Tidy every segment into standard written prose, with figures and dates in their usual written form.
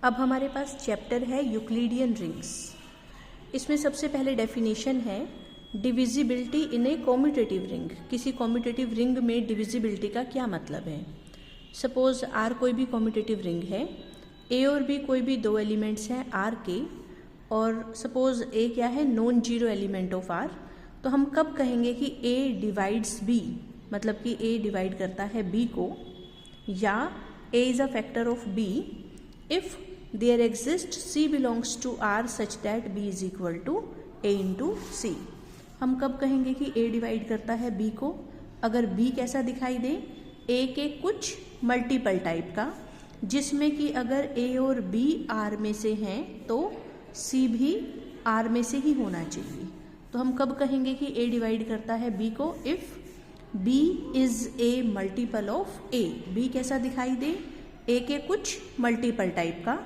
अब हमारे पास चैप्टर है यूक्लिडियन रिंग्स। इसमें सबसे पहले डेफिनेशन है डिविजिबिलिटी इन ए कॉम्यूटेटिव रिंग। किसी कॉम्यूटेटिव रिंग में डिविजिबिलिटी का क्या मतलब है। सपोज आर कोई भी कॉम्यूटेटिव रिंग है, ए और बी कोई भी दो एलिमेंट्स हैं आर के, और सपोज ए क्या है, non zero element of R. तो हम कब कहेंगे कि ए डिवाइड्स बी, मतलब कि ए डिवाइड करता है बी को, या A is a factor of B if there exist C belongs to R such that B is equal to A into C. हम कब कहेंगे कि ए डिवाइड करता है बी को, अगर बी कैसा दिखाई दे, ए के कुछ मल्टीपल टाइप का, जिसमें कि अगर ए और बी आर में से हैं तो सी भी आर में से ही होना चाहिए। तो हम कब कहेंगे कि ए डिवाइड करता है बी को, if B is a multiple of A. B कैसा दिखाई दे, ए के कुछ मल्टीपल टाइप का,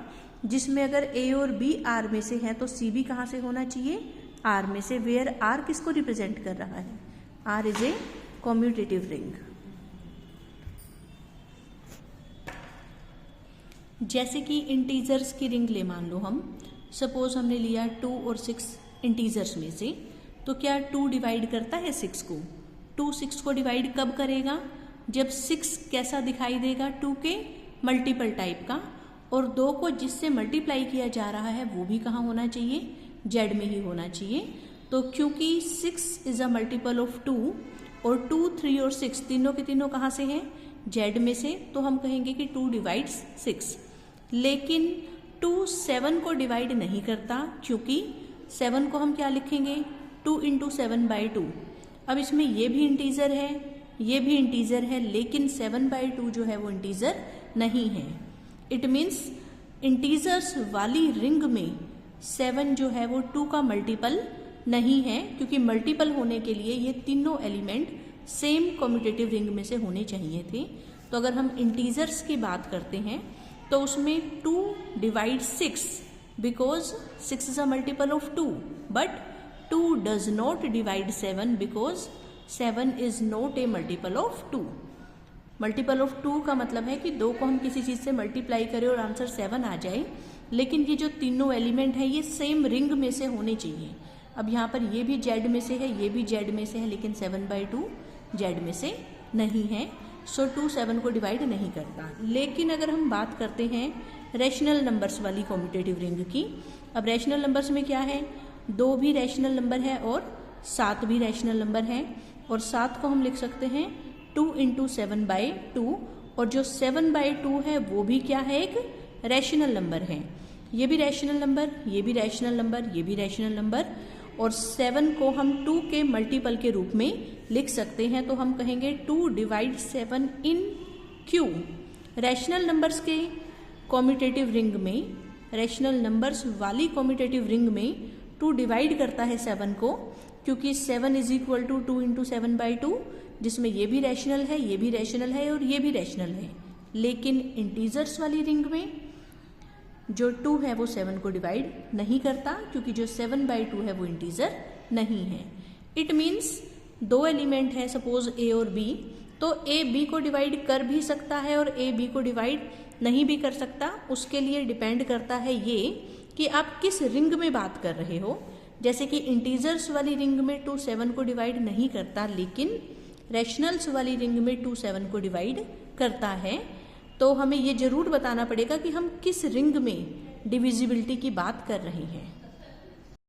जिसमें अगर ए और बी आर में से हैं तो सी भी कहाँ से होना चाहिए, आर में से। वेयर आर किसको रिप्रेजेंट कर रहा है, R is a commutative ring. जैसे कि इंटीजर्स की रिंग ले मान लो हम, सपोज हमने लिया 2 और 6 इंटीजर्स में से, तो क्या 2 डिवाइड करता है 6 को। 2 6 को डिवाइड कब करेगा, जब 6 कैसा दिखाई देगा, 2 के मल्टीपल टाइप का, और 2 को जिससे मल्टीप्लाई किया जा रहा है वो भी कहाँ होना चाहिए, जेड में ही होना चाहिए। तो क्योंकि 6 इज अ मल्टीपल ऑफ 2 और 2 3 और 6 तीनों के तीनों कहाँ से हैं, जेड में से, तो हम कहेंगे कि 2 डिवाइड्स 6। लेकिन 2 7 को डिवाइड नहीं करता, क्योंकि 7 को हम क्या लिखेंगे, 2 इंटू 7/2। अब इसमें ये भी इंटीजर है, ये भी इंटीजर है, लेकिन 7/2 जो है वो इंटीजर नहीं है। इट मीन्स इंटीजर्स वाली रिंग में 7 जो है वो 2 का मल्टीपल नहीं है, क्योंकि मल्टीपल होने के लिए ये तीनों एलिमेंट सेम कॉम्यूटेटिव रिंग में से होने चाहिए थे। तो अगर हम इंटीजर्स की बात करते हैं तो उसमें 2 divide 6 because 6 is a multiple of 2, but 2 does not divide 7 because 7 is not a multiple of 2। Multiple of 2 का मतलब है कि 2 को हम किसी चीज से मल्टीप्लाई करें और आंसर 7 आ जाए, लेकिन ये जो तीनों एलिमेंट है ये सेम रिंग में से होने चाहिए। अब यहाँ पर ये भी जेड में से है, ये भी जेड में से है, लेकिन 7/2 जेड में से नहीं है, सो 2 7 को डिवाइड नहीं करता। लेकिन अगर हम बात करते हैं रैशनल नंबर्स वाली कॉम्यूटेटिव रिंग की, अब रैशनल नंबर्स में क्या है, 2 भी रैशनल नंबर है और 7 भी रैशनल नंबर है, और 7 को हम लिख सकते हैं 2 इंटू 7/2, और जो 7/2 है वो भी क्या है, एक रैशनल नंबर है। ये भी रैशनल नंबर, ये भी रैशनल नंबर, ये भी रैशनल नंबर, और 7 को हम 2 के मल्टीपल के रूप में लिख सकते हैं। तो हम कहेंगे 2 डिवाइड 7 इन क्यू। रैशनल नंबर्स के कॉम्यूटेटिव रिंग में, रैशनल नंबर्स वाली कॉम्यूटेटिव रिंग में 2 डिवाइड करता है 7 को, क्योंकि 7 इज इक्वल टू 2 इंटू 7/2, जिसमें ये भी रैशनल है, ये भी रैशनल है और ये भी रैशनल है। लेकिन इंटीजर्स वाली रिंग में जो 2 है वो 7 को डिवाइड नहीं करता, क्योंकि जो 7/2 है वो इंटीजर नहीं है। इट मीन्स 2 एलिमेंट है, सपोज ए और बी, तो ए बी को डिवाइड कर भी सकता है और ए बी को डिवाइड नहीं भी कर सकता। उसके लिए डिपेंड करता है ये कि आप किस रिंग में बात कर रहे हो। जैसे कि इंटीजर्स वाली रिंग में 2 7 को डिवाइड नहीं करता, लेकिन रैशनल्स वाली रिंग में 2 7 को डिवाइड करता है। तो हमें ये जरूर बताना पड़ेगा कि हम किस रिंग में डिविजिबिलिटी की बात कर रहे हैं।